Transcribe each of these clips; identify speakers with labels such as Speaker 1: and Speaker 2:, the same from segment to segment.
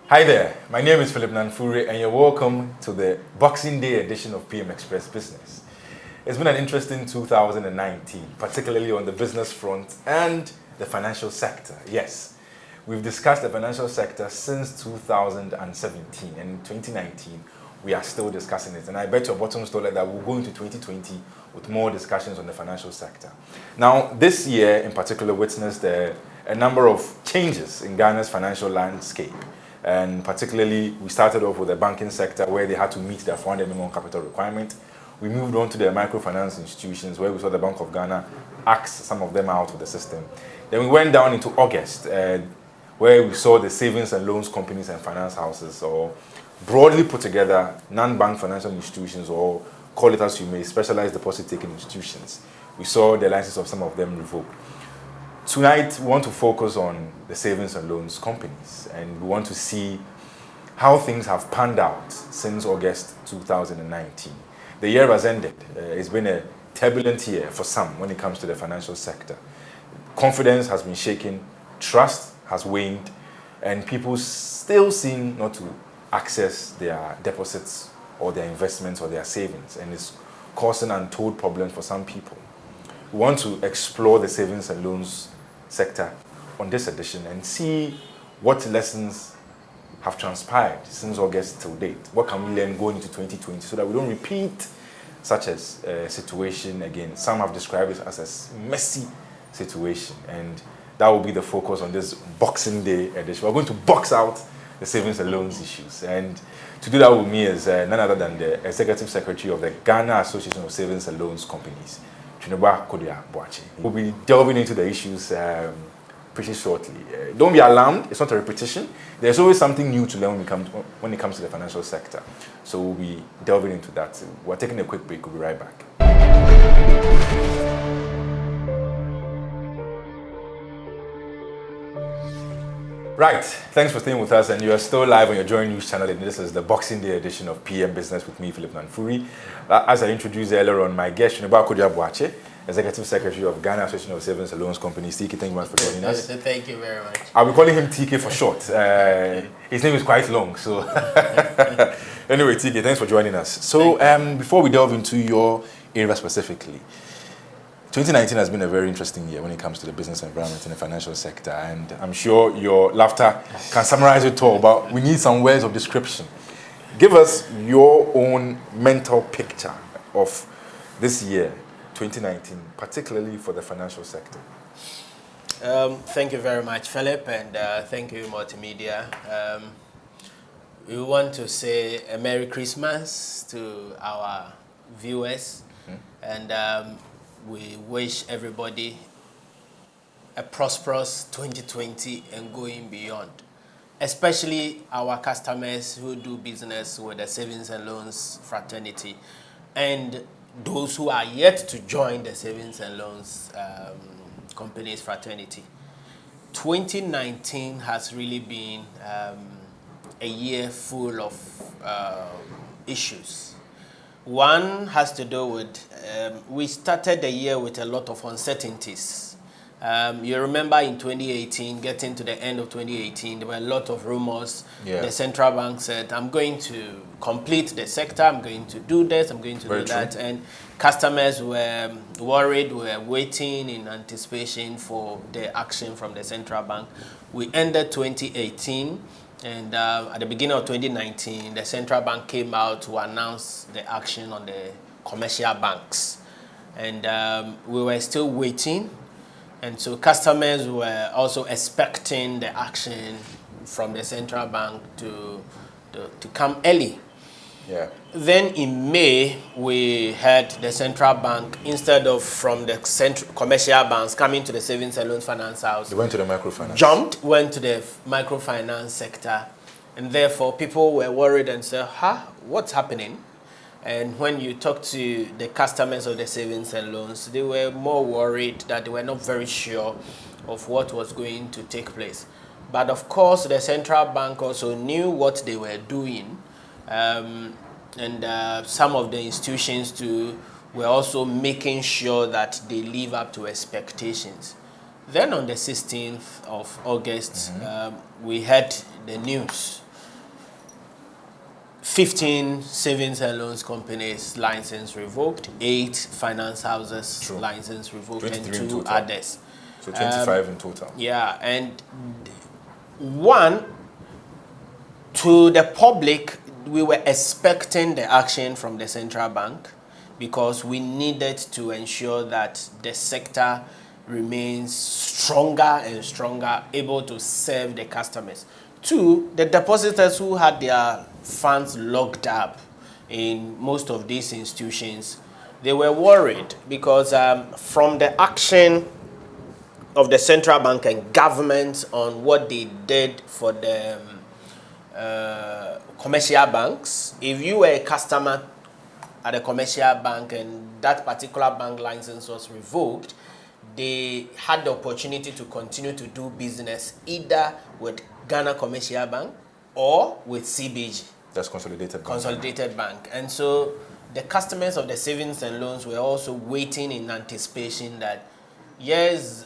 Speaker 1: Hi there, my name is Philip Nanfure and you're welcome to the Boxing Day edition of PM Express Business. It's been an interesting 2019, particularly on the business front and the financial sector. Yes, we've discussed the financial sector since 2017 and in 2019 we are still discussing it. And I bet your bottom dollar that we'll go into 2020 with more discussions on the financial sector. Now, this year in particular witnessed a number of changes in Ghana's financial landscape. And particularly, we started off with the banking sector where they had to meet their 400 minimum capital requirement. We moved on to the microfinance institutions where we saw the Bank of Ghana axe some of them out of the system. Then we went down into August where we saw the savings and loans companies and finance houses, or broadly put together, non-bank financial institutions, or call it as you may, specialized deposit-taking institutions. We saw the licenses of some of them revoked. Tonight, we want to focus on the savings and loans companies, and we want to see how things have panned out since August 2019. The year has ended. It's been a turbulent year for some when it comes to the financial sector. Confidence has been shaken, trust has waned, and people still seem not to access their deposits or their investments or their savings, and it's causing untold problems for some people. We want to explore the savings and loans sector on this edition and see what lessons have transpired since August till date. What can we learn going into 2020 so that we don't repeat such a situation again? Some have described it as a messy situation, and that will be the focus on this Boxing Day edition. We're going to box out the savings and loans issues, and to do that with me is none other than the Executive Secretary of the Ghana Association of Savings and Loans Companies, We'll be delving into the issues pretty shortly. Don't be alarmed, it's not a repetition. There's always something new to learn when it comes to the financial sector. So we'll be delving into that. We're taking a quick break, we'll be right back. Right, thanks for staying with us, and you are still live on your Joy News channel, and this is the Boxing Day edition of PM Business with me, Philip Nanfuri. As I introduced earlier on, my guest, Shuniba Kodia-Boakye, Executive Secretary of Ghana Association of Savings and Loans Companies. TK, thank you very much for joining us.
Speaker 2: Thank you very much.
Speaker 1: I'll be calling him TK for short. His name is quite long, so... Anyway, TK, thanks for joining us. So, before we delve into your area specifically, 2019 has been a very interesting year when it comes to the business environment in the financial sector, and I'm sure your laughter can summarize it all, but we need some words of description. Give us your own mental picture of this year, 2019, particularly for the financial sector.
Speaker 2: Thank you very much, Philip, and thank you, Multimedia. We want to say a Merry Christmas to our viewers, and we wish everybody a prosperous 2020 and going beyond, especially our customers who do business with the Savings and Loans Fraternity and those who are yet to join the Savings and Loans Companies Fraternity. 2019 has really been a year full of issues. One has to do with, we started the year with a lot of uncertainties. You remember in 2018, getting to the end of 2018, there were a lot of rumors. Yeah. The central bank said, I'm going to complete the sector, I'm going to do this, I'm going to do that. And customers were worried, were waiting in anticipation for the action from the central bank. We ended 2018. And at the beginning of 2019, the central bank came out to announce the action on the commercial banks. And we were still waiting. And so customers were also expecting the action from the central bank to come early.
Speaker 1: Yeah.
Speaker 2: Then in May, we had the central bank, instead of from the commercial banks coming to the Savings and Loans Finance House,
Speaker 1: they went to the microfinance.
Speaker 2: Went to the microfinance sector. And therefore, people were worried and said, what's happening? And when you talk to the customers of the savings and loans, they were more worried that they were not very sure of what was going to take place. But of course, the central bank also knew what they were doing. And some of the institutions too were also making sure that they live up to expectations. Then on the 16th of August, we had the news 15 savings and loans companies license revoked, 8 finance houses
Speaker 1: True.
Speaker 2: license revoked, and
Speaker 1: 23 in
Speaker 2: 2
Speaker 1: total.
Speaker 2: others.
Speaker 1: So 25 in total.
Speaker 2: Yeah, and one, to the public, we were expecting the action from the central bank because we needed to ensure that the sector remains stronger and stronger, able to serve the customers. Two, the depositors who had their funds locked up in most of these institutions, they were worried because from the action of the central bank and government on what they did for the commercial banks, if you were a customer at a commercial bank and that particular bank license was revoked, they had the opportunity to continue to do business either with Ghana Commercial Bank or with CBG.
Speaker 1: That's Consolidated Bank.
Speaker 2: Consolidated Bank. And so the customers of the savings and loans were also waiting in anticipation that, yes,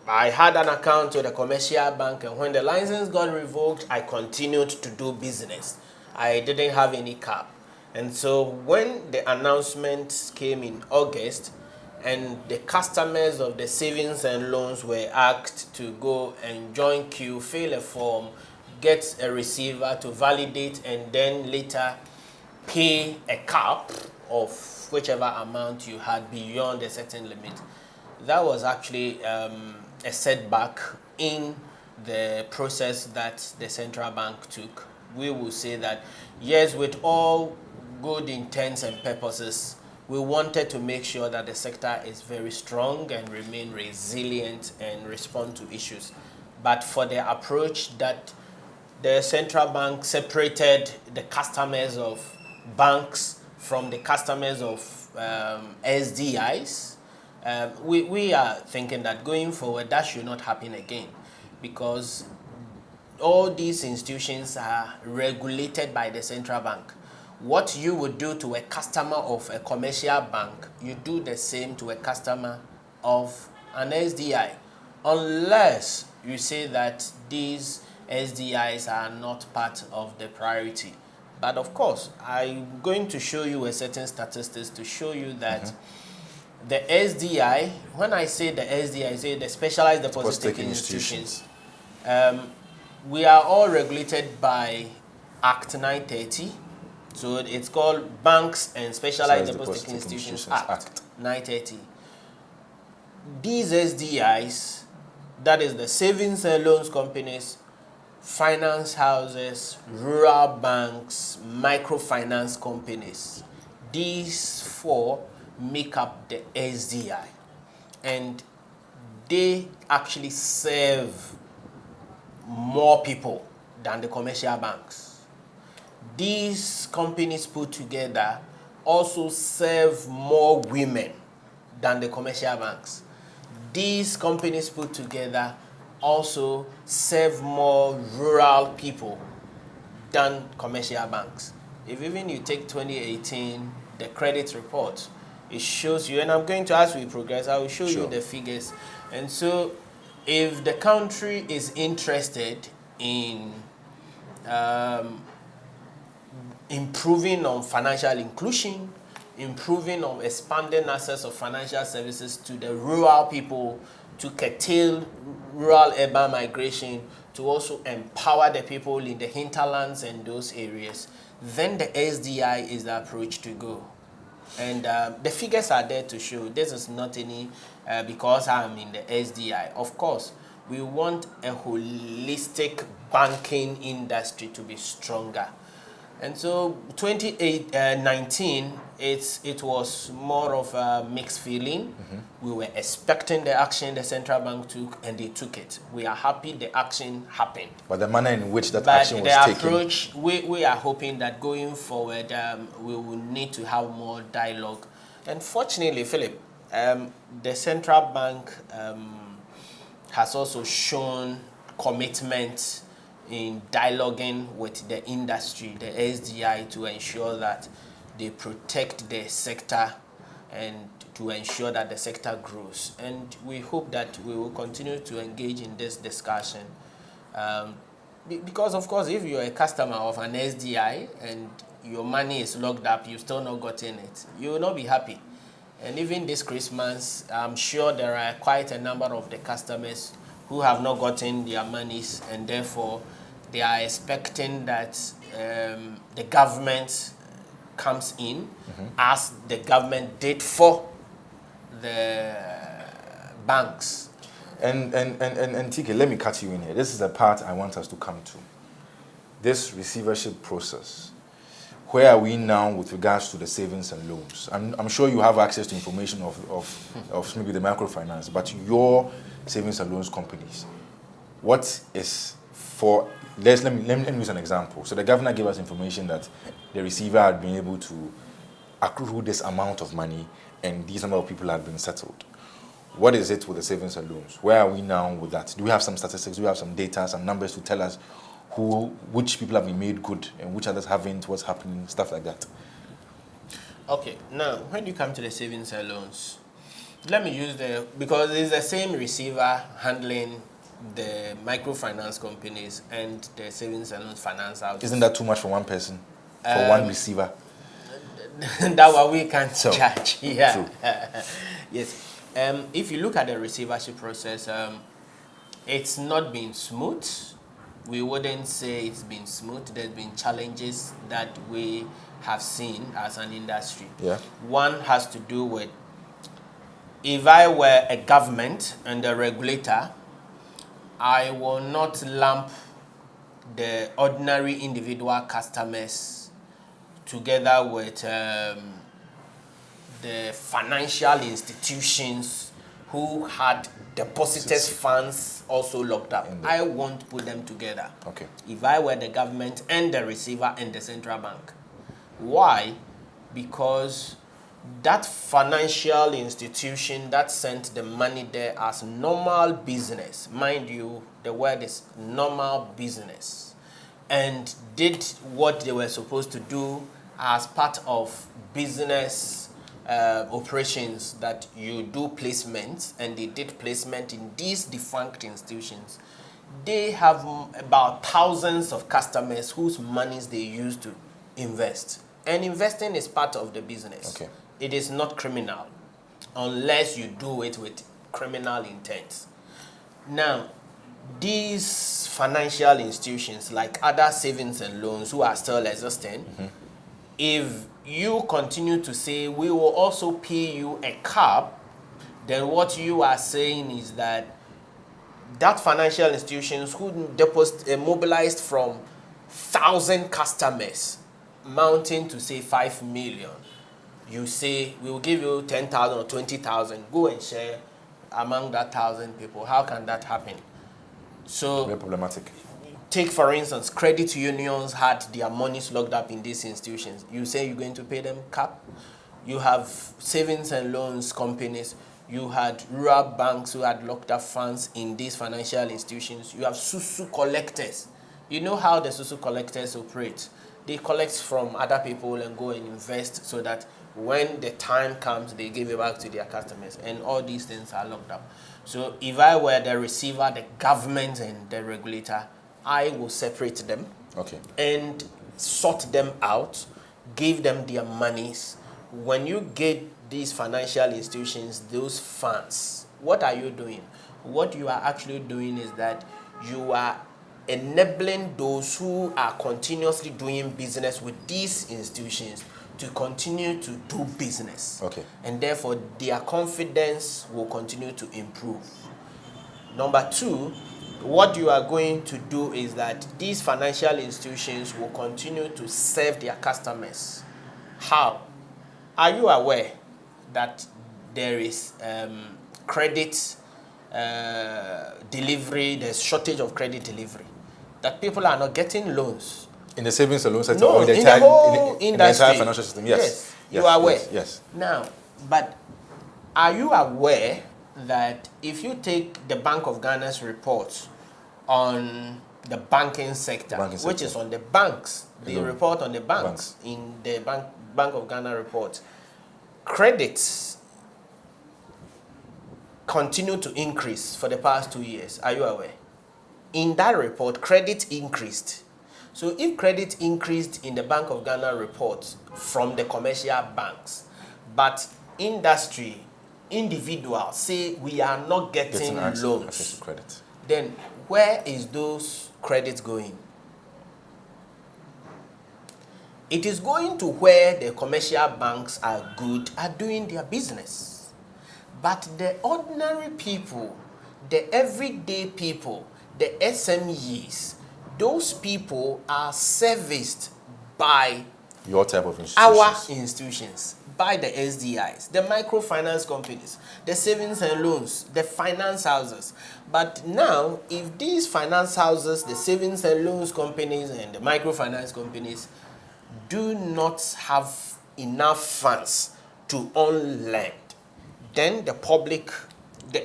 Speaker 2: I had an account with a commercial bank, and when the license got revoked, I continued to do business. I didn't have any cap. And so when the announcement came in August, and the customers of the savings and loans were asked to go and join queue, fill a form, get a receiver to validate, and then later pay a cap of whichever amount you had beyond a certain limit, that was actually a setback in the process that the central bank took. We will say that, yes, with all good intents and purposes, we wanted to make sure that the sector is very strong and remain resilient and respond to issues. But for the approach that the central bank separated the customers of banks from the customers of SDIs, we are thinking that going forward that should not happen again, because all these institutions are regulated by the central bank. What you would do to a customer of a commercial bank, you do the same to a customer of an SDI, unless you say that these SDIs are not part of the priority. But of course, I'm going to show you a certain statistics to show you that the SDI, when I say the SDI, I say the specialized deposit-taking institutions. We are all regulated by Act 930. So it's called Banks and Specialized Deposit-Taking Institutions Act 930. These SDIs, that is the savings and loans companies, finance houses, rural banks, microfinance companies, these four make up the SDI. And they actually serve more people than the commercial banks. These companies put together also serve more women than the commercial banks. These companies put together also serve more rural people than commercial banks. If even you take 2018, the credit report, it shows you, and I'm going to, as we progress, I will show you the figures. And so if the country is interested in improving on financial inclusion, improving on expanding access of financial services to the rural people, to curtail rural-urban migration, to also empower the people in the hinterlands and those areas, then the SDI is the approach to go. And the figures are there to show. This is not any because I'm in the SDI. Of course, we want a holistic banking industry to be stronger. And so 2019, it was more of a mixed feeling. We were expecting the action the central bank took, and they took it. We are happy the action happened.
Speaker 1: But the manner in which that action was taken...
Speaker 2: But the approach, we are hoping that going forward, we will need to have more dialogue. And fortunately, Philip, the central bank has also shown commitment in dialoguing with the industry, the SDI, to ensure that they protect the sector and to ensure that the sector grows. And we hope that we will continue to engage in this discussion Because of course, if you're a customer of an SDI and your money is locked up, you still not gotten it, you will not be happy. And even this Christmas, I'm sure there are quite a number of the customers who have not gotten their monies, and therefore they are expecting that the government comes in, as the government did for the banks.
Speaker 1: And TK, let me cut you in here. This is the part I want us to come to. This receivership process. Where are we now with regards to the savings and loans? I'm sure you have access to information of maybe the microfinance, but your savings and loans companies, what is for, let me use an example. So the governor gave us information that the receiver had been able to accrue this amount of money and these number of people had been settled. What is it with the savings and loans? Where are we now with that? Do we have some statistics? Do we have some data, some numbers to tell us which people have been made good and which others haven't, what's happening, stuff like that?
Speaker 2: Okay, now when you come to the savings and loans, let me use because it's the same receiver handling the microfinance companies and the savings and loans finance houses.
Speaker 1: Isn't that too much for one person, for one receiver?
Speaker 2: That what we can't
Speaker 1: So,
Speaker 2: charge. Yeah.
Speaker 1: true.
Speaker 2: Yes. If you look at the receivership process, it's not been smooth. We wouldn't say it's been smooth. There's been challenges that we have seen as an industry.
Speaker 1: Yeah.
Speaker 2: One has to do with, if I were a government and a regulator, I will not lump the ordinary individual customers together with the financial institutions who had deposited funds also locked up. I won't put them together.
Speaker 1: Okay.
Speaker 2: If I were the government and the receiver and the central bank. Why? Because that financial institution that sent the money there as normal business, mind you, the word is normal business, and did what they were supposed to do as part of business operations, that you do placements, and they did placement in these defunct institutions. They have about thousands of customers whose monies they use to invest. And investing is part of the business.
Speaker 1: Okay.
Speaker 2: It is not criminal unless you do it with criminal intent. Now, these financial institutions, like other savings and loans who are still existing, if you continue to say we will also pay you a cap, then what you are saying is that financial institutions who mobilized from 1,000 customers mounting to say 5 million, you say we will give you 10,000 or 20,000, go and share among that 1,000 people. How can that happen? So
Speaker 1: Very problematic.
Speaker 2: take, for instance, credit unions had their monies locked up in these institutions. You say you're going to pay them cap. You have savings and loans companies. You had rural banks who had locked up funds in these financial institutions. You have susu collectors. You know how the susu collectors operate. They collect from other people and go and invest so that when the time comes, they give it back to their customers. And all these things are locked up. So if I were the receiver, the government, and the regulator, I will separate them,
Speaker 1: Okay.
Speaker 2: and sort them out, give them their monies. When you get these financial institutions those funds, what are you doing? What you are actually doing is that you are enabling those who are continuously doing business with these institutions to continue to do business.
Speaker 1: Okay.
Speaker 2: And therefore, their confidence will continue to improve. Number two, what you are going to do is that these financial institutions will continue to serve their customers. How? Are you aware that there is credit delivery, there's shortage of credit delivery, that people are not getting loans?
Speaker 1: In the savings and loan sector,
Speaker 2: No,
Speaker 1: or
Speaker 2: in the whole
Speaker 1: in the entire
Speaker 2: industry.
Speaker 1: financial system, yes.
Speaker 2: You are aware.
Speaker 1: Yes.
Speaker 2: Now, but are you aware that if you take the Bank of Ghana's report on the banking sector, which is on the banks, they report on the banks. In the Bank of Ghana report, credits continue to increase for the past 2 years. Are you aware? in that report, credit increased. So if credit increased in the Bank of Ghana report from the commercial banks, but industry, individuals say we are not getting
Speaker 1: access
Speaker 2: loans,
Speaker 1: to credit,
Speaker 2: then where is those credits going? It is going to where the commercial banks are good at doing their business. But the ordinary people, the everyday people, the SMEs, those people are serviced by
Speaker 1: your type of institutions.
Speaker 2: our institutions, by the SDIs, the microfinance companies, the savings and loans, the finance houses. But now, if these finance houses, the savings and loans companies, and the microfinance companies do not have enough funds to own land, then the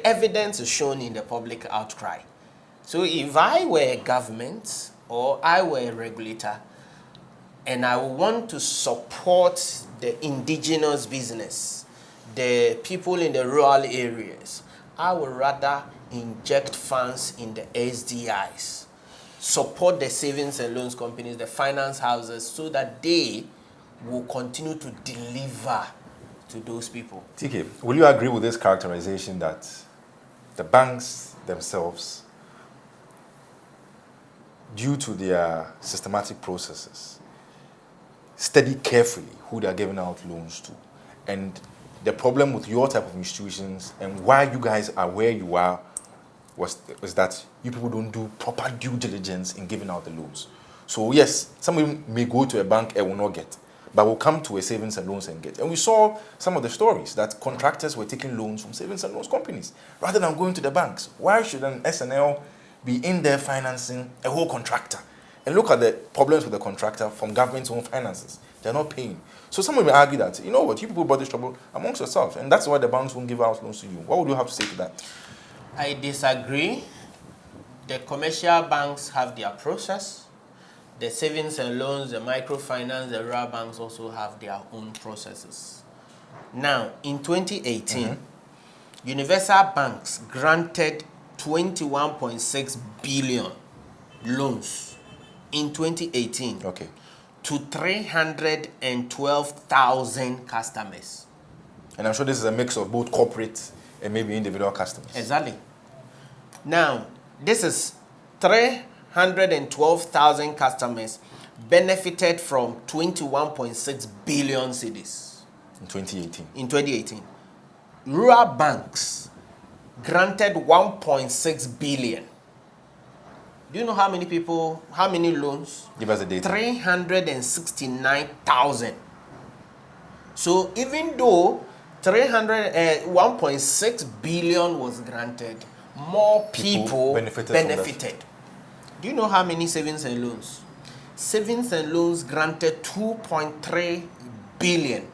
Speaker 2: evidence is shown in the public outcry. So if I were a government or I were a regulator and I want to support the indigenous business, the people in the rural areas, I would rather inject funds in the SDIs, support the savings and loans companies, the finance houses, so that they will continue to deliver to those people.
Speaker 1: TK, will you agree with this characterization that the banks themselves, due to their systematic processes, study carefully who they are giving out loans to? And the problem with your type of institutions and why you guys are where you are was that you people don't do proper due diligence in giving out the loans. So yes, somebody may go to a bank and will not get, but will come to a savings and loans and get. And we saw some of the stories that contractors were taking loans from savings and loans companies rather than going to the banks. Why should an SNL be in there financing a whole contractor? And look at the problems with the contractor from government's own finances. They're not paying. So someone may argue that, you know what, you people brought this trouble amongst yourselves, and that's why the banks won't give out loans to you. What would you have to say to that?
Speaker 2: I disagree. The commercial banks have their process. The savings and loans, the microfinance, the rural banks also have their own processes. Now, in 2018, Universal Banks granted 21.6 billion loans in 2018 to 312,000 customers.
Speaker 1: And I'm sure this is a mix of both corporate and maybe individual customers.
Speaker 2: Exactly. Now, this is 312,000 customers benefited from 21.6 billion cedis
Speaker 1: In 2018.
Speaker 2: in 2018. Rural banks granted 1.6 billion. Do you know how many people, how many loans?
Speaker 1: Give us the data.
Speaker 2: 369,000. So even though 1.6 billion was granted, more people benefited. Do you know how many savings and loans? Savings and loans granted 2.3 billion.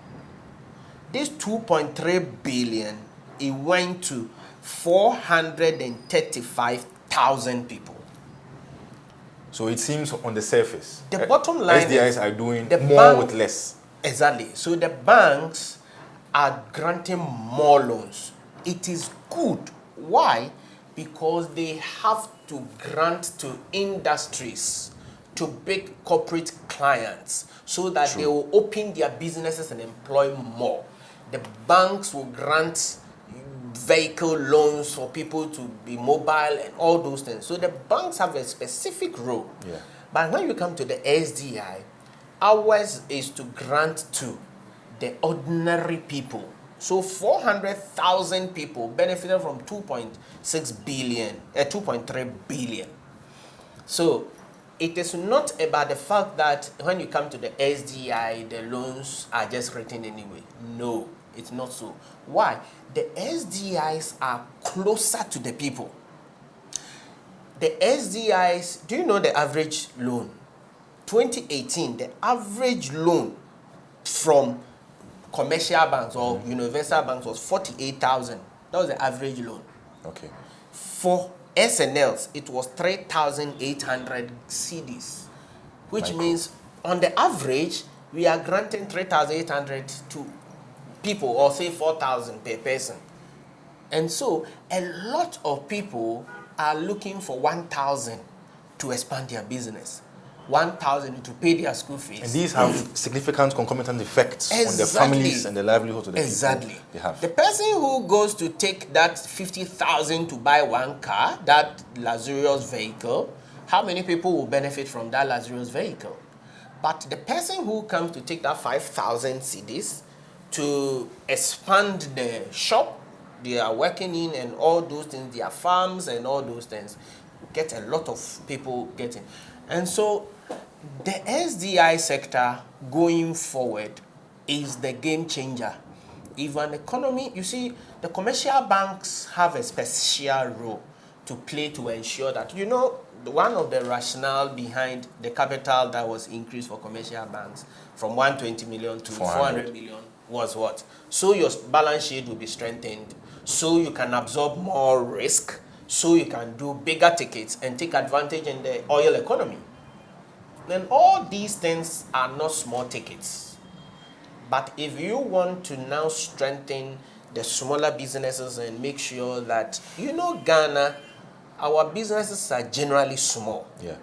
Speaker 2: This 2.3 billion, it went to 435,000 people.
Speaker 1: So it seems on the surface,
Speaker 2: the bottom line
Speaker 1: SDIs are doing more with less.
Speaker 2: Exactly. So the banks are granting more loans. It is good. Why? Because they have to grant to industries, to big corporate clients, so that they will open their businesses and employ more. The banks will grant vehicle loans for people to be mobile and all those things. So the banks have a specific role.
Speaker 1: Yeah.
Speaker 2: But when you come to the SDI, ours is to grant to the ordinary people. So 400,000 people benefited from 2.6 billion, 2.3 billion. So it is not about the fact that when you come to the SDI, the loans are just written anyway. No, it's not so. Why? The SDIs are closer to the people. The SDIs, do you know the average loan? 2018, the average loan from commercial banks or universal banks was 48,000. That was the average loan.
Speaker 1: Okay.
Speaker 2: For SNLs, it was 3,800 cedis, which means on the average, we are granting 3,800 to people, or say 4,000 per person. And so a lot of people are looking for 1,000 to expand their business, 1,000 to pay their school fees.
Speaker 1: And these have significant concomitant effects on their families and the livelihoods of the people they have.
Speaker 2: The person who goes to take that 50,000 to buy one car, that luxurious vehicle, how many people will benefit from that luxurious vehicle? But the person who comes to take that 5,000 cedis to expand the shop they are working in and all those things, their farms and all those things, get a lot of people getting. And so the SDI sector going forward is the game changer. If an economy, you see, the commercial banks have a special role to play to ensure that, one of the rationale behind the capital that was increased for commercial banks from 120 million to 400 million was what? So your balance sheet will be strengthened, so you can absorb more risk, so you can do bigger tickets and take advantage in the oil economy. Then all these things are not small tickets. But if you want to now strengthen the smaller businesses and make sure that, Ghana, our businesses are generally small.
Speaker 1: Yeah.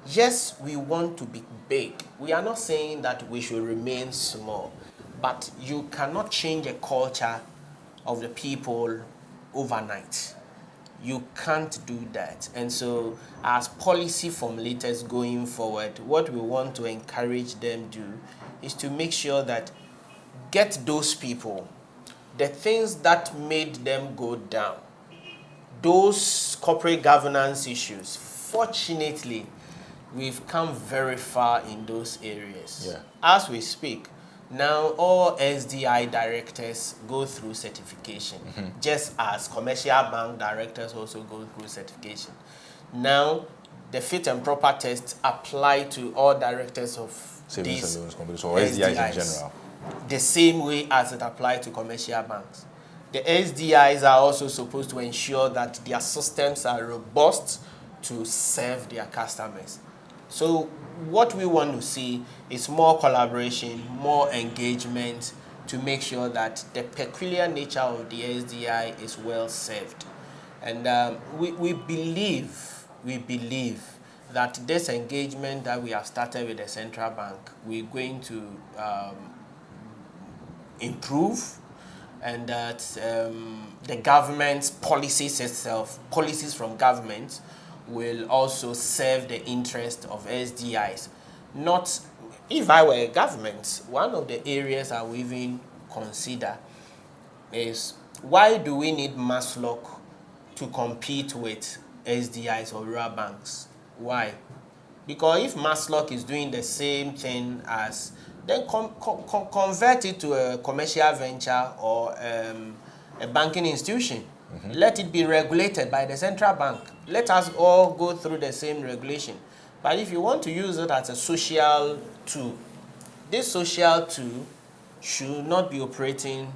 Speaker 2: Yes, we want to be big. We are not saying that we should remain small. But you cannot change a culture of the people overnight. You can't do that. And so as policy formulators going forward, what we want to encourage them to do is to make sure that get those people, the things that made them go down, those corporate governance issues. Fortunately, we've come very far in those areas.
Speaker 1: Yeah.
Speaker 2: As we speak, now all SDI directors go through certification, just as commercial bank directors also go through certification. Now, the fit and proper test apply to all directors of
Speaker 1: savings
Speaker 2: these
Speaker 1: and loans companies, or SDIs in general.
Speaker 2: The same way as it applies to commercial banks. The SDIs are also supposed to ensure that their systems are robust to serve their customers. So what we want to see is more collaboration, more engagement to make sure that the peculiar nature of the SDI is well served. And we believe that this engagement that we have started with the central bank, we're going to improve, and that the government's policies itself, policies from government, will also serve the interest of SDIs. Not, if I were a government, one of the areas I would even consider is, why do we need Maslock to compete with SDIs or rural banks? Why? Because if Maslock is doing the same thing as, then convert it to a commercial venture or a banking institution. Let it be regulated by the central bank. Let us all go through the same regulation. But if you want to use it as a social tool, this social tool should not be operating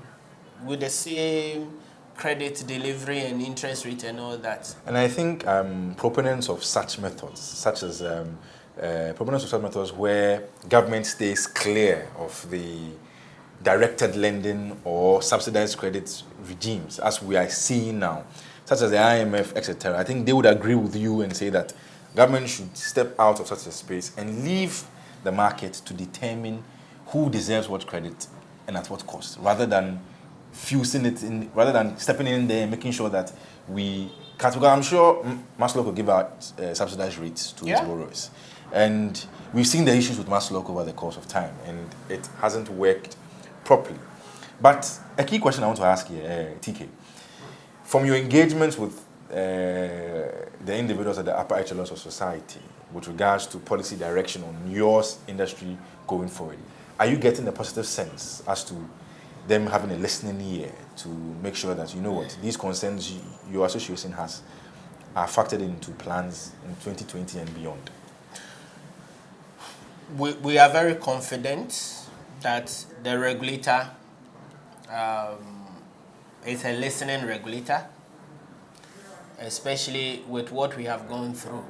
Speaker 2: with the same credit delivery and interest rate and all that.
Speaker 1: And I think proponents of such methods, where government stays clear of the directed lending or subsidized credit regimes, as we are seeing now, such as the IMF, etc., I think they would agree with you and say that government should step out of such a space and leave the market to determine who deserves what credit and at what cost, rather than fusing it in, rather than stepping in there and making sure that we cut. Because I'm sure Maslow could give out subsidized rates to its borrowers. And we've seen the issues with Maslow over the course of time, and it hasn't worked properly. But a key question I want to ask here, TK, from your engagements with the individuals at the upper echelons of society with regards to policy direction on your industry going forward, are you getting a positive sense as to them having a listening ear to make sure that, these concerns your association has are factored into plans in 2020 and beyond?
Speaker 2: We are very confident that the regulator is a listening regulator, especially with what we have gone through.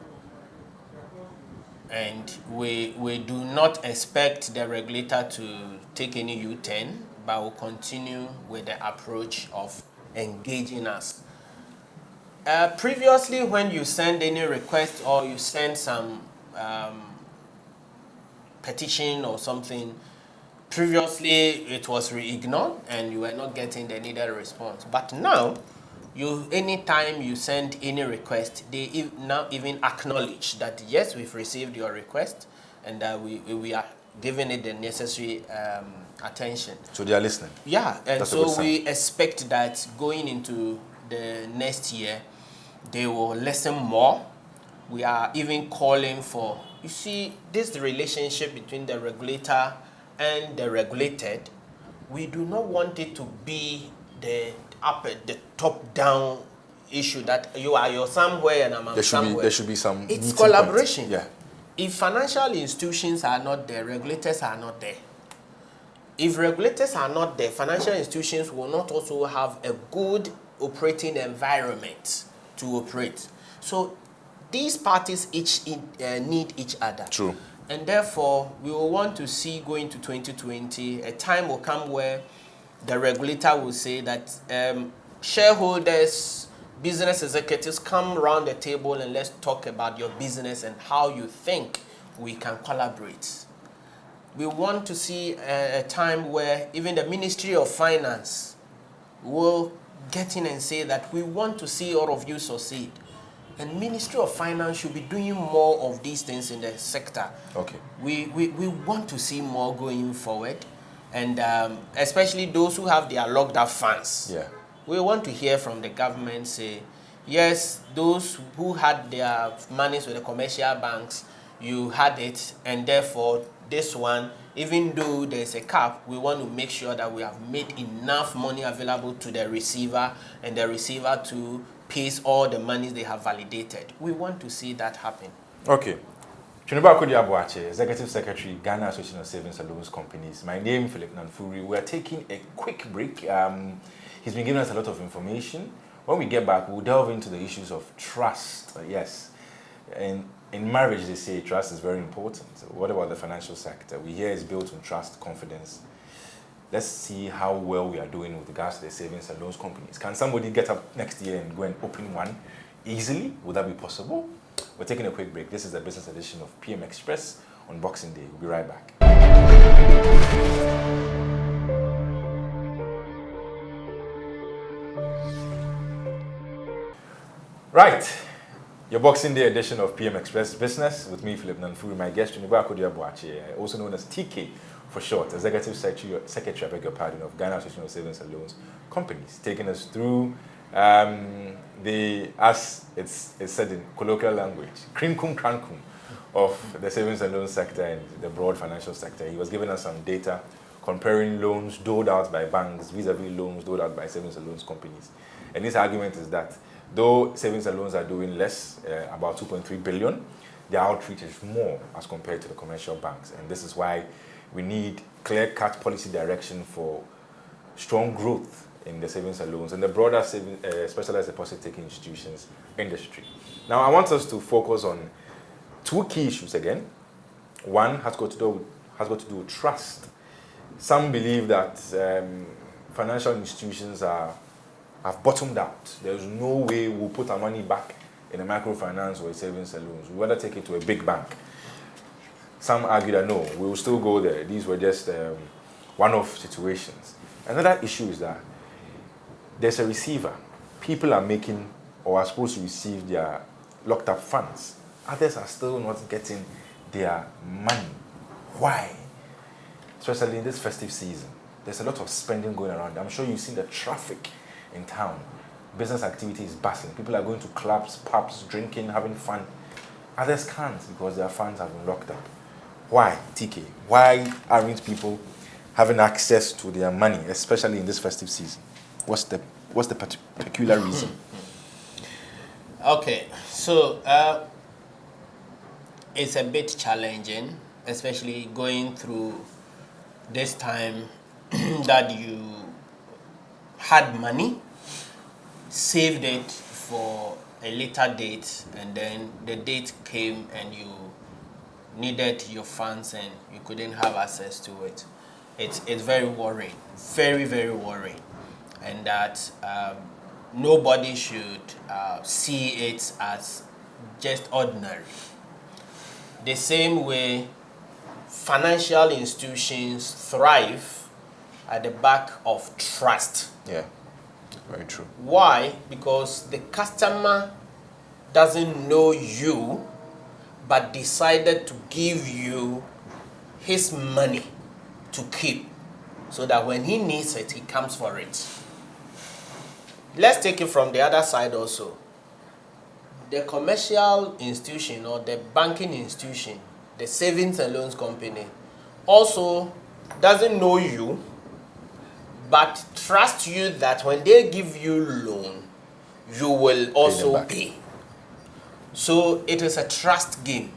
Speaker 2: And we do not expect the regulator to take any U-turn, but will continue with the approach of engaging us. Previously, when you send any request or you send some petition or something, previously it was ignored and you were not getting the needed response. But now, anytime you send any request, they now even acknowledge that yes, we've received your request and we are giving it the necessary attention.
Speaker 1: So they are listening.
Speaker 2: Yeah, and
Speaker 1: That's
Speaker 2: so we expect that going into the next year, they will listen more. We are even calling for, you see, this relationship between the regulator and the regulated. We do not want it to be the top-down issue that you're somewhere and I'm somewhere.
Speaker 1: There should be some.
Speaker 2: It's collaboration.
Speaker 1: Point. Yeah.
Speaker 2: If financial institutions are not there, regulators are not there. If regulators are not there, financial institutions will not also have a good operating environment to operate. So these parties each need each other.
Speaker 1: True.
Speaker 2: And therefore, we will want to see going to 2020, a time will come where the regulator will say that shareholders, business executives, come around the table and let's talk about your business and how you think we can collaborate. We want to see a time where even the Ministry of Finance will get in and say that we want to see all of you succeed. And Ministry of Finance should be doing more of these things in the sector.
Speaker 1: Okay.
Speaker 2: We want to see more going forward. And especially those who have their locked up funds.
Speaker 1: Yeah.
Speaker 2: We want to hear from the government say, yes, those who had their monies with the commercial banks, you had it, and therefore this one, even though there's a cap, we want to make sure that we have made enough money available to the receiver, and the receiver to pays all the monies they have validated. We want to see that happen.
Speaker 1: Okay. Chuniba Kodiabuache, Executive Secretary, Ghana Association of Savings and Loans Companies. My name is Philip Nanfuri. We are taking a quick break. He's been giving us a lot of information. When we get back, we'll delve into the issues of trust. Yes. And in marriage, they say trust is very important. What about the financial sector? We hear it's built on trust, confidence. Let's see how well we are doing with regards to the savings and loans companies. Can somebody get up next year and go and open one easily? Would that be possible? We're taking a quick break. This is the business edition of PM Express on Boxing Day. We'll be right back. Right. Your Boxing Day edition of PM Express Business with me, Philip Nanfuri, my guest, Chuniba Kodiabuache, also known as TK for short, Executive Secretary, I beg your pardon, of Ghana Association of Savings and Loans Companies, taking us through as it's said in colloquial language, krinkum krankum of the savings and loans sector and the broad financial sector. He was giving us some data comparing loans doled out by banks vis-a-vis loans doled out by savings and loans companies. And his argument is that though savings and loans are doing less, about 2.3 billion, their outreach is more as compared to the commercial banks. And this is why we need clear-cut policy direction for strong growth in the savings and loans and the broader specialized deposit-taking institutions industry. Now, I want us to focus on two key issues again. One has got to do with trust. Some believe that financial institutions have bottomed out. There's no way we'll put our money back in a microfinance or a savings and loans. We'd rather take it to a big bank. Some argue that no, we will still go there. These were just one-off situations. Another issue is that there's a receiver. People are making or are supposed to receive their locked up funds. Others are still not getting their money. Why? Especially in this festive season. There's a lot of spending going around. I'm sure you've seen the traffic in town. Business activity is bustling. People are going to clubs, pubs, drinking, having fun. Others can't because their funds have been locked up. Why, TK? Why aren't people having access to their money, especially in this festive season? What's the peculiar reason?
Speaker 2: Okay, so it's a bit challenging, especially going through this time that you had money, saved it for a later date, and then the date came and you needed your funds and you couldn't have access to it. It's very worrying, very, very worrying. And that nobody should see it as just ordinary. The same way financial institutions thrive at the back of trust.
Speaker 1: Yeah, very true.
Speaker 2: Why? Because the customer doesn't know you, but decided to give you his money to keep, so that when he needs it, he comes for it. Let's take it from the other side also. The commercial institution or the banking institution, the savings and loans company, also doesn't know you, but trust you that when they give you loan, you will also pay. So it is a trust game.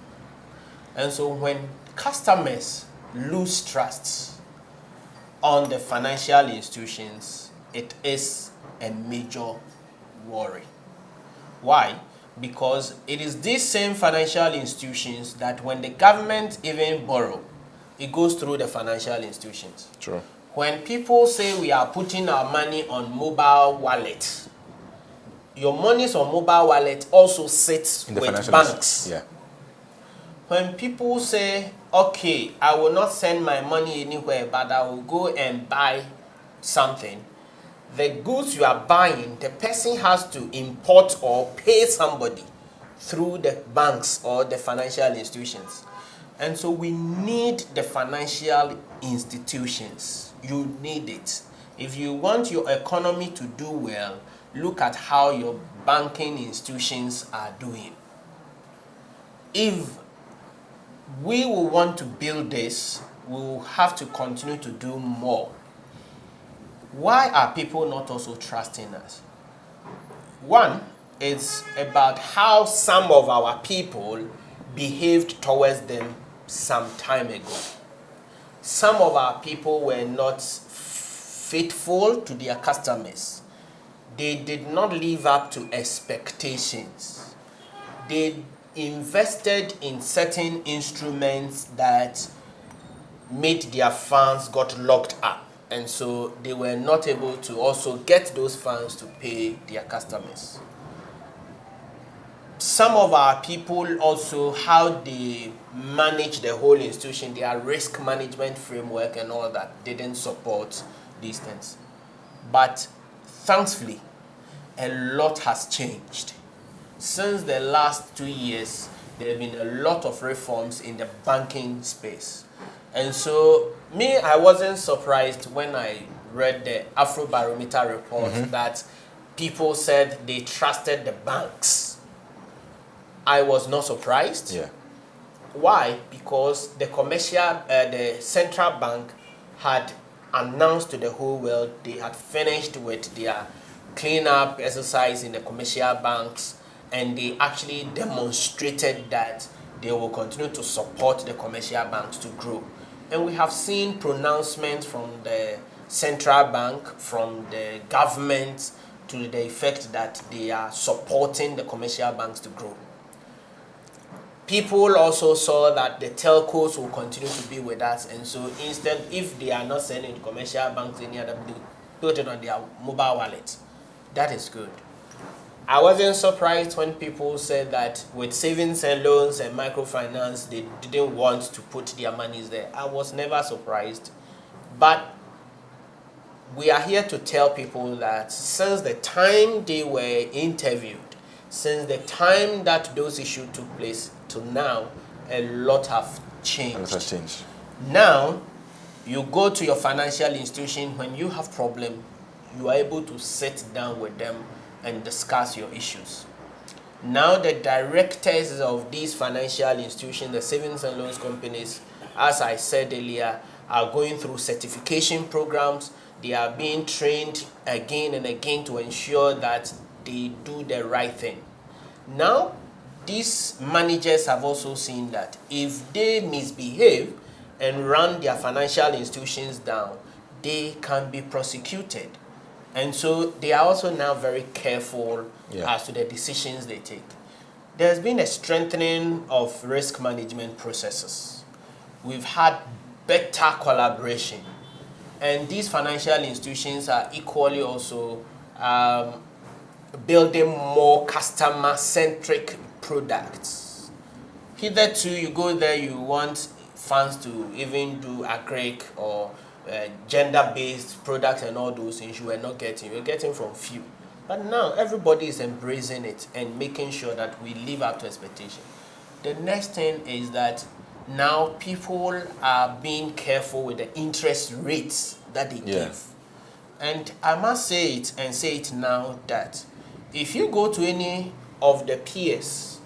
Speaker 2: And so when customers lose trust on the financial institutions, it is a major worry. Why? Because it is these same financial institutions that when the government even borrow, it goes through the financial institutions.
Speaker 1: True.
Speaker 2: When people say we are putting our money on mobile wallet, your monies on mobile wallet also sits
Speaker 1: In the
Speaker 2: with
Speaker 1: financial
Speaker 2: banks.
Speaker 1: Yeah.
Speaker 2: When people say, okay, I will not send my money anywhere, but I will go and buy something, the goods you are buying, the person has to import or pay somebody through the banks or the financial institutions. And so we need the financial institutions. You need it. If you want your economy to do well, look at how your banking institutions are doing. If we will want to build this, we will have to continue to do more. Why are people not also trusting us? One, it's about how some of our people behaved towards them some time ago. Some of our people were not faithful to their customers. They did not live up to expectations. They invested in certain instruments that made their funds got locked up, and so they were not able to also get those funds to pay their customers. Some of our people also, how they manage the whole institution, their risk management framework and all that, didn't support these things. But thankfully, a lot has changed. Since the last 2 years, there have been a lot of reforms in the banking space. And so, me, I wasn't surprised when I read the Afrobarometer report that people said they trusted the banks. I was not surprised.
Speaker 1: Yeah.
Speaker 2: Why? Because the central bank had announced to the whole world they had finished with their cleanup exercise in the commercial banks, and they actually demonstrated that they will continue to support the commercial banks to grow. And we have seen pronouncements from the central bank, from the government, to the effect that they are supporting the commercial banks to grow. People also saw that the telcos will continue to be with us, and so instead, if they are not sending commercial banks any other, they put it on their mobile wallet. That is good. I wasn't surprised when people said that with savings and loans and microfinance, they didn't want to put their monies there. I was never surprised. But we are here to tell people that since the time they were interviewed, since the time that those issues took place to now, a lot have changed.
Speaker 1: A lot has changed.
Speaker 2: Now, you go to your financial institution, when you have problem, you are able to sit down with them and discuss your issues. Now the directors of these financial institutions, the savings and loans companies, as I said earlier, are going through certification programs. They are being trained again and again to ensure that they do the right thing. Now, these managers have also seen that if they misbehave and run their financial institutions down, they can be prosecuted. And so they are also now very careful as to the decisions they take. There's been a strengthening of risk management processes. We've had better collaboration. And these financial institutions are equally also building more customer-centric products. Hitherto, you go there, you want funds to even do acrylic or gender-based products and all those things you were not getting. You were getting from few. But now, everybody is embracing it and making sure that we live up to expectation. The next thing is that now people are being careful with the interest rates that they give. And I must say it and say it now that if you go to any of the peers,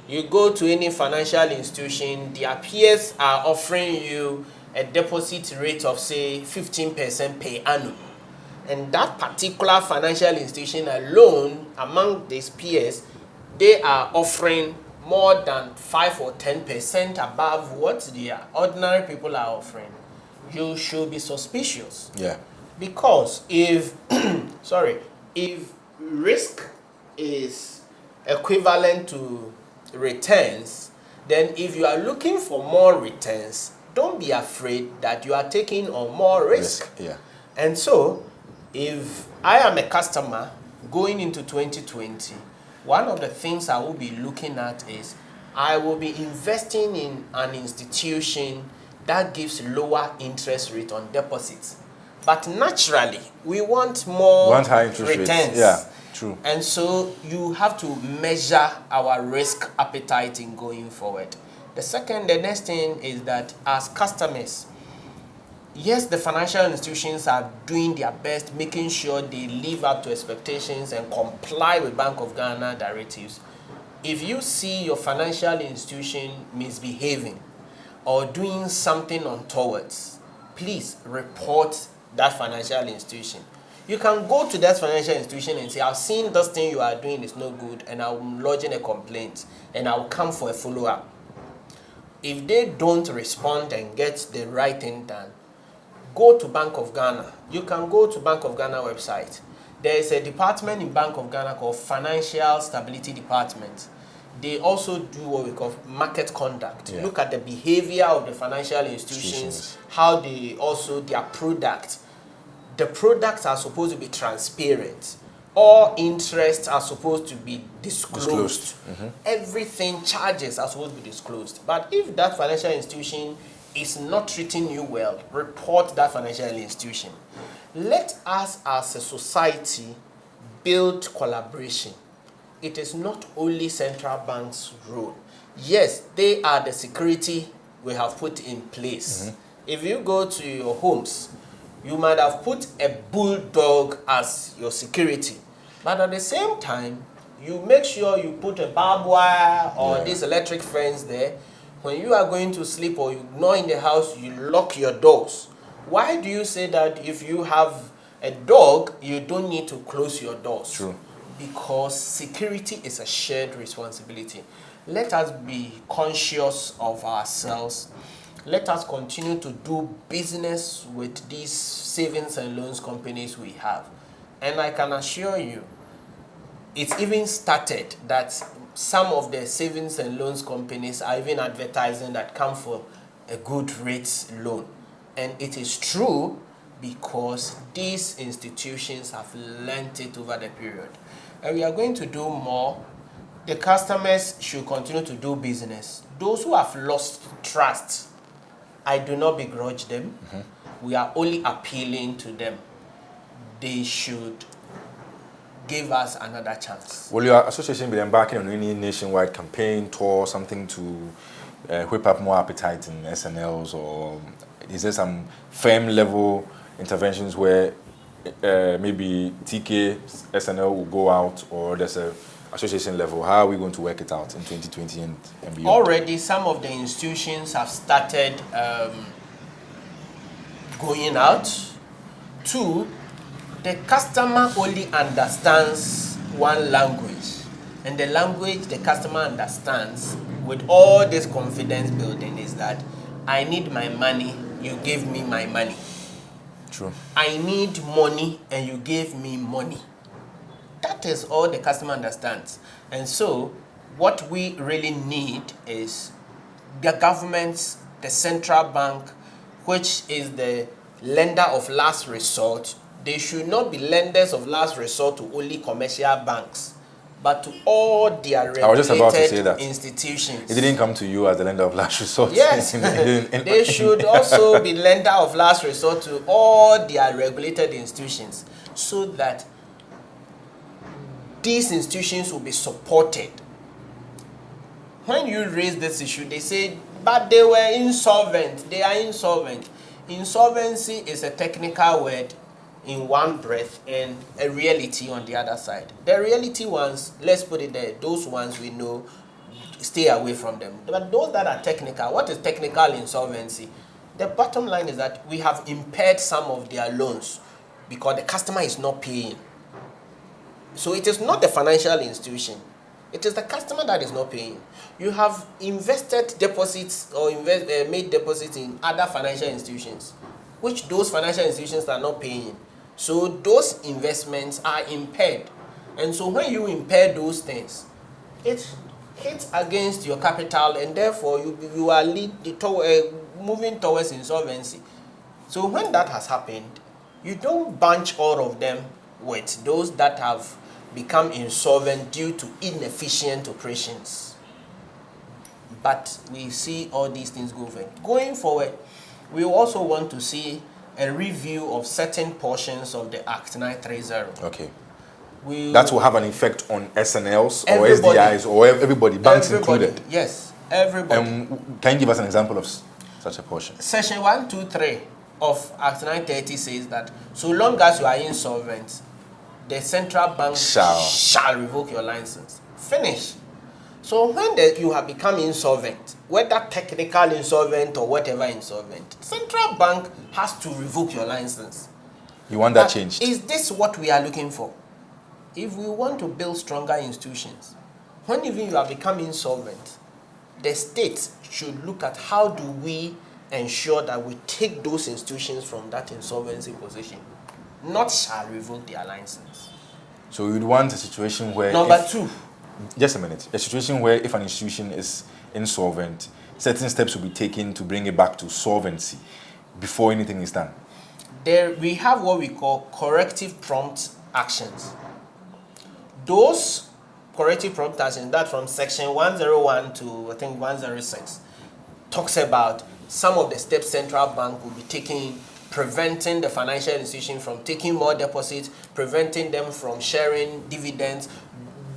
Speaker 2: you go to any financial institution, their peers are offering you a deposit rate of say 15% per annum. And that particular financial institution alone, among these peers, they are offering more than 5 or 10% above what the ordinary people are offering. You should be suspicious. Because if if risk is equivalent to returns, then if you are looking for more returns, don't be afraid that you are taking on more risk. And so, if I am a customer going into 2020, one of the things I will be looking at is I will be investing in an institution that gives lower interest rate on deposits. But naturally, we want more
Speaker 1: high interest
Speaker 2: returns.
Speaker 1: Rates. True.
Speaker 2: And so you have to measure our risk appetite in going forward. The next thing is that as customers, yes, the financial institutions are doing their best, making sure they live up to expectations and comply with Bank of Ghana directives. If you see your financial institution misbehaving or doing something untoward, please report that financial institution. You can go to that financial institution and say, I've seen this thing you are doing is no good, and I'm lodging a complaint, and I'll come for a follow-up. If they don't respond and get the right thing done, go to Bank of Ghana. You can go to Bank of Ghana website. There is a department in Bank of Ghana called Financial Stability Department. They also do what we call market conduct. Look at the behavior of the financial institutions, how they also, their products. The products are supposed to be transparent. All interests are supposed to be disclosed. Everything, charges are supposed to be disclosed. But if that financial institution is not treating you well, report that financial institution. Let us as a society build collaboration. It is not only central bank's role. Yes, they are the security we have put in place. If you go to your homes, you might have put a bulldog as your security. But at the same time, you make sure you put a barbed wire or this electric fence there. When you are going to sleep or you're not in the house, you lock your doors. Why do you say that if you have a dog, you don't need to close your doors?
Speaker 1: True.
Speaker 2: Because security is a shared responsibility. Let us be conscious of ourselves. Let us continue to do business with these savings and loans companies we have. And I can assure you, it's even started that some of the savings and loans companies are even advertising that come for a good rates loan. And it is true because these institutions have learnt it over the period. And we are going to do more. The customers should continue to do business. Those who have lost trust, I do not begrudge them. We are only appealing to them. They should give us another chance.
Speaker 1: Will your association be embarking on any nationwide campaign, tour, something to whip up more appetite in SNLs, or is there some firm level interventions where maybe TK SNL will go out, or there's a association level? How are we going to work it out in 2020 and beyond?
Speaker 2: Already some of the institutions have started going out. Two, the customer only understands one language, and the language the customer understands with all this confidence building is that I need my money, you give me my money.
Speaker 1: True.
Speaker 2: I need money and you gave me money. That is all the customer understands. And so what we really need is the government, the central bank, which is the lender of last resort. they should not be lenders of last resort to only commercial banks, but to all their
Speaker 1: I was just about to say
Speaker 2: regulated
Speaker 1: that.
Speaker 2: institutions.
Speaker 1: It didn't come to you as the lender of last resort.
Speaker 2: Yes, they should also be lender of last resort to all their regulated institutions, so that these institutions will be supported. When you raise this issue, they say, but they were insolvent. They are insolvent. Insolvency is a technical word in one breath and a reality on the other side. The reality ones, let's put it there, those ones we know, stay away from them. But those that are technical, what is technical insolvency? The bottom line is that we have impaired some of their loans because the customer is not paying. So it is not the financial institution. It is the customer that is not paying. You have invested deposits or made deposits in other financial institutions, which those financial institutions are not paying. So those investments are impaired. And so when you impair those things, it hits against your capital, and therefore you are moving towards insolvency. So when that has happened, you don't bunch all of them with those that have become insolvent due to inefficient operations. But we see all these things going forward. We also want to see a review of certain portions of the Act 930.
Speaker 1: Okay. That will have an effect on SNLs or
Speaker 2: everybody,
Speaker 1: SDIs or everybody, banks included.
Speaker 2: Yes, everybody.
Speaker 1: Can you give us an example of such a portion?
Speaker 2: Section 123 of Act 930 says that so long as you are insolvent, the central bank shall revoke your license. Finish. So when you have become insolvent, whether technical insolvent or whatever insolvent, central bank has to revoke your license.
Speaker 1: You want that changed?
Speaker 2: Is this what we are looking for? If we want to build stronger institutions, when even you have become insolvent, the state should look at how do we ensure that we take those institutions from that insolvency position, not shall revoke their license.
Speaker 1: So you'd want a situation where...
Speaker 2: Number two.
Speaker 1: Just a minute. A situation where if an institution is insolvent, certain steps will be taken to bring it back to solvency before anything is done.
Speaker 2: There we have what we call corrective prompt actions. Those corrective prompt actions, that from section 101 to I think 106, talks about some of the steps central bank will be taking, preventing the financial institution from taking more deposits, preventing them from sharing dividends,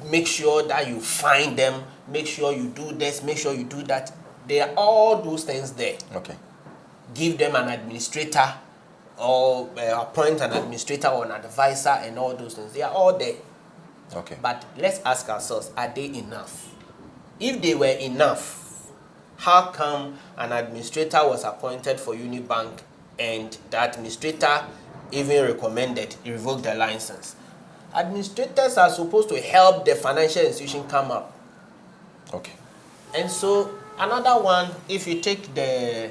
Speaker 2: make sure that you find them, make sure you do this, make sure you do that. There are all those things there.
Speaker 1: Okay.
Speaker 2: Give them an administrator or appoint an administrator or an advisor and all those things. They are all there.
Speaker 1: Okay.
Speaker 2: But let's ask ourselves, are they enough? If they were enough, how come an administrator was appointed for Unibank and the administrator even recommended revoke the license? Administrators are supposed to help the financial institution come up.
Speaker 1: Okay.
Speaker 2: And so another one, if you take the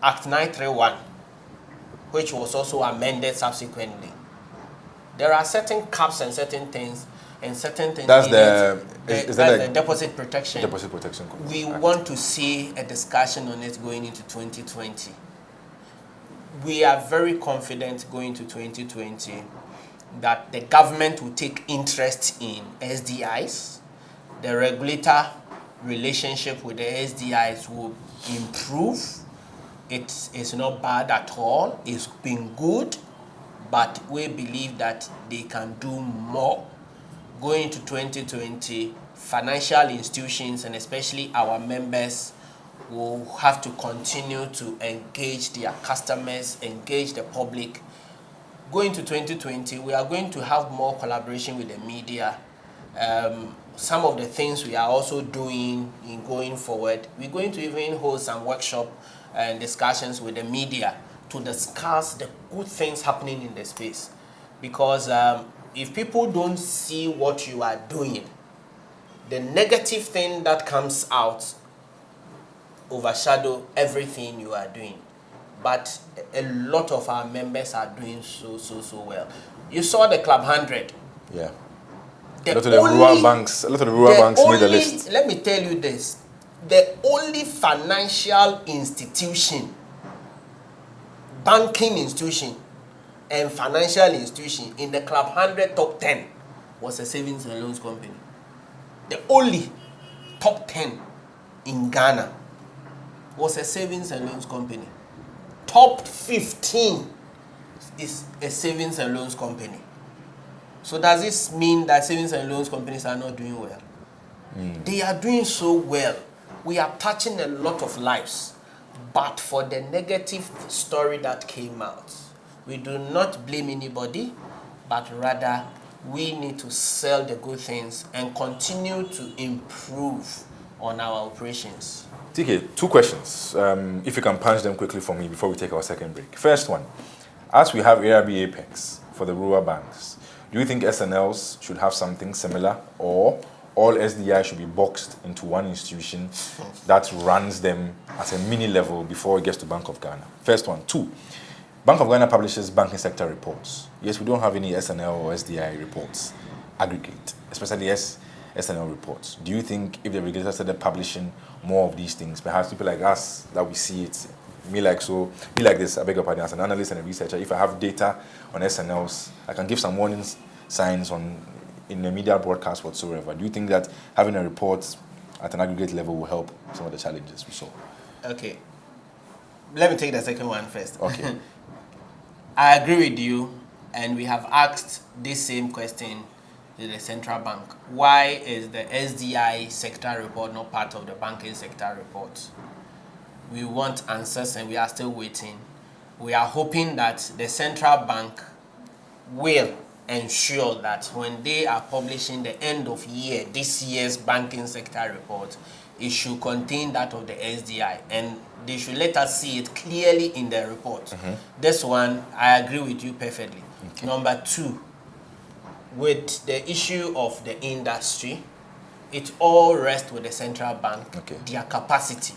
Speaker 2: Act 931, which was also amended subsequently, there are certain caps and certain things and certain things.
Speaker 1: That's
Speaker 2: the deposit protection.
Speaker 1: Deposit protection.
Speaker 2: We want to see a discussion on it going into 2020. We are very confident going to 2020 that the government will take interest in SDIs. The regulator relationship with the SDIs will improve. It is not bad at all. It's been good, but we believe that they can do more. Going to 2020, financial institutions and especially our members will have to continue to engage their customers, engage the public. Going to 2020, we are going to have more collaboration with the media. Some of the things we are also doing in going forward, we're going to even hold some workshop and discussions with the media to discuss the good things happening in the space. Because if people don't see what you are doing, the negative thing that comes out overshadow everything you are doing. But a lot of our members are doing so well. You saw the Club 100.
Speaker 1: Yeah. A lot of the rural banks made the list.
Speaker 2: Let me tell you this. The only financial institution banking institution and financial institution in the Club 100 top 10 was a savings and loans company. The only top 10 in Ghana was a savings and loans company. Top 15 is a savings and loans company. So does this mean that savings and loans companies are not doing well? They are doing so well. We are touching a lot of lives. But for the negative story that came out, we do not blame anybody, but rather we need to sell the good things and continue to improve on our operations.
Speaker 1: TK, two questions. If you can punch them quickly for me before we take our second break. First one, as we have ARB Apex for the rural banks, do you think SNLs should have something similar, or all SDI should be boxed into one institution that runs them at a mini level before it gets to Bank of Ghana? First one. Two, Bank of Ghana publishes banking sector reports. Yes, we don't have any SNL or SDI reports, aggregate, especially SNL reports. Do you think if the regulator started publishing more of these things, perhaps people like us that we see it, me like this, I beg your pardon, as an analyst and a researcher, if I have data on SNLs, I can give some warning signs in the media broadcast whatsoever. Do you think that having a report at an aggregate level will help some of the challenges we saw?
Speaker 2: Okay. Let me take the second one first.
Speaker 1: Okay.
Speaker 2: I agree with you, and we have asked this same question to the central bank. Why is the SDI sector report not part of the banking sector report? We want answers, and we are still waiting. We are hoping that the central bank will ensure that when they are publishing the end of year, this year's banking sector report, it should contain that of the SDI, and they should let us see it clearly in the report. This one, I agree with you perfectly. Okay. Number two, with the issue of the industry, it all rests with the central bank, their capacity.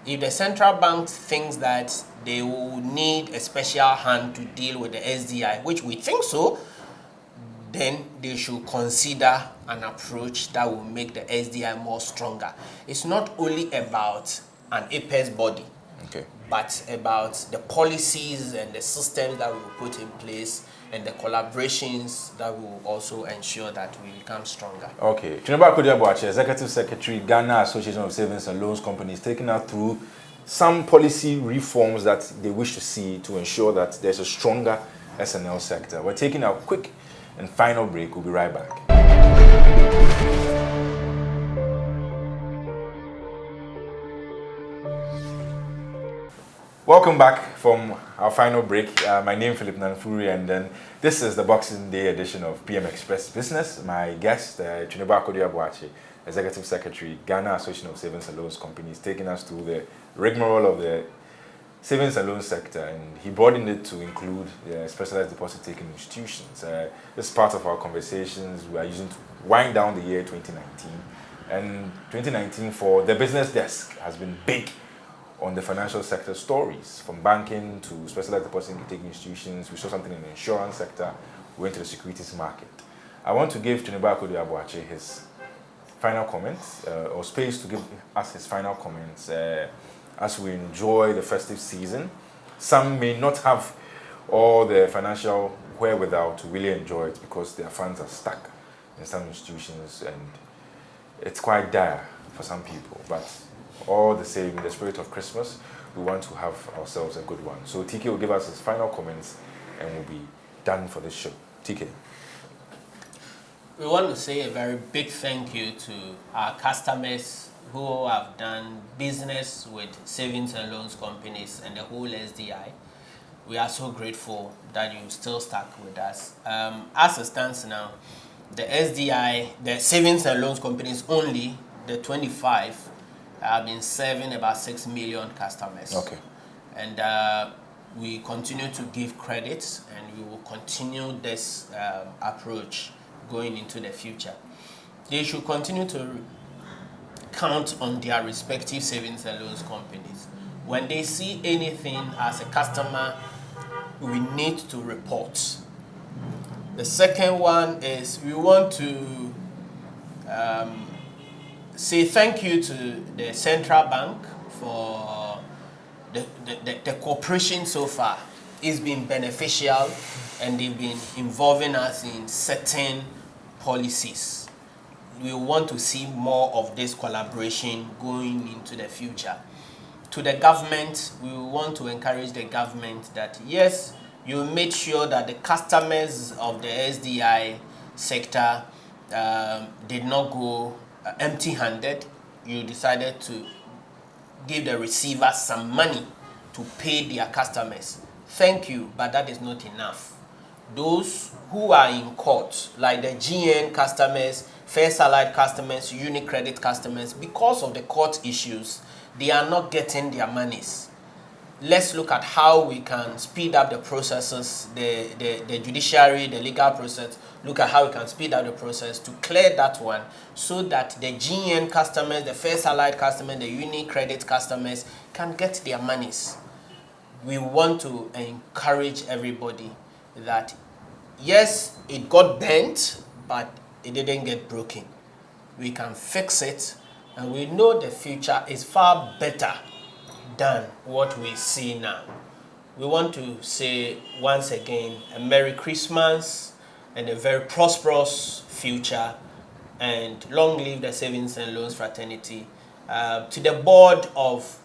Speaker 2: If the central bank thinks that they will need a special hand to deal with the SDI, which we think so, then they should consider an approach that will make the SDI more stronger. It's not only about an Apex body, but about the policies and the systems that we will put in place and the collaborations that will also ensure that we become stronger.
Speaker 1: Okay. Chineba Kodiabuache, Executive Secretary, Ghana Association of Savings and Loans Companies, taking us through some policy reforms that they wish to see to ensure that there's a stronger SNL sector. We're taking a quick and final break. We'll be right back. Welcome back from our final break. My name is Philip Nanfuri, and then this is the Boxing Day edition of PM Express Business. My guest, Chineba Kodiabuache, Executive Secretary, Ghana Association of Savings and Loans Companies, taking us through the rigmarole of the savings and loan sector, and he broadened it to include specialized deposit-taking institutions. This is part of our conversations we are using to wind down the year 2019. And 2019 for the business desk has been big on the financial sector stories, from banking to specialized deposit-taking institutions. We saw something in the insurance sector. We went to the securities market. I want to give Chineba Kodiabuache his final comments, or space to give us his final comments as we enjoy the festive season. Some may not have all the financial wherewithal to really enjoy it because their funds are stuck in some institutions, and it's quite dire for some people. But all the same, in the spirit of Christmas, we want to have ourselves a good one. So TK will give us his final comments and we'll be done for this show. TK.
Speaker 2: We want to say a very big thank you to our customers who have done business with savings and loans companies and the whole SDI. We are so grateful that you still stuck with us. As it stands now, the SDI, the savings and loans companies only, the 25, have been serving about 6 million customers.
Speaker 1: Okay.
Speaker 2: And we continue to give credits, and we will continue this approach going into the future. They should continue to count on their respective savings and loans companies. When they see anything as a customer, we need to report. The second one is we want to say thank you to the central bank for the cooperation so far is been beneficial, and they've been involving us in certain policies. We want to see more of this collaboration going into the future. To the government, we want to encourage the government that yes, you made sure that the customers of the SDI sector did not go empty-handed. You decided to give the receivers some money to pay their customers. Thank you, but that is not enough. Those who are in court, like the GN customers, First Allied customers, UniCredit customers, because of the court issues, they are not getting their monies. Let's look at how we can speed up the processes, the judiciary, the legal process. Look at how we can speed up the process to clear that one, so that the GN customers, the First Allied customers, the UniCredit customers can get their monies. We want to encourage everybody that yes, it got bent, but it didn't get broken. We can fix it, and we know the future is far better than what we see now. We want to say once again a Merry Christmas and a very prosperous future, and long live the Savings and Loans Fraternity. To the board of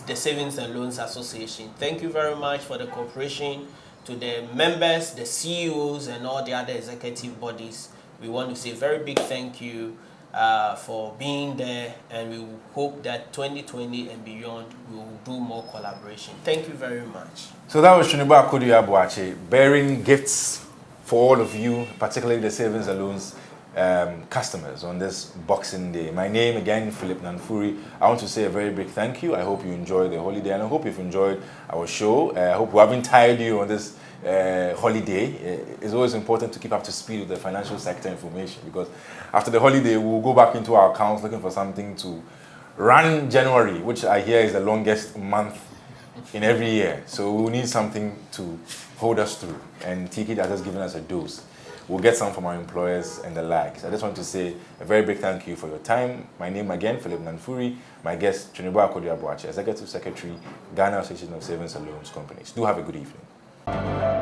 Speaker 2: the Savings and Loans Association, thank you very much for the cooperation. To the members, the CEOs, and all the other executive bodies, we want to say a very big thank you for being there, and we hope that 2020 and beyond we will do more collaboration. Thank you very much.
Speaker 1: So that was Shuniba Akodia-Boakye bearing gifts for all of you, particularly the Savings and Loans customers on this Boxing Day. My name again, Philip Nanfuri. I want to say a very big thank you. I hope you enjoyed the holiday, and I hope you've enjoyed our show. I hope we haven't tired you on this holiday. It's always important to keep up to speed with the financial sector information, because after the holiday we'll go back into our accounts looking for something to run January, which I hear is the longest month in every year. So we'll need something to hold us through, and Tiki has just given us a dose. We'll get some from our employers and the likes. I just want to say a very big thank you for your time. My name again, Philip Nanfuri. My guest, Shuniba Akodia-Boakye, Executive Secretary, Ghana Association of Savings and Loans Companies. Do have a good evening.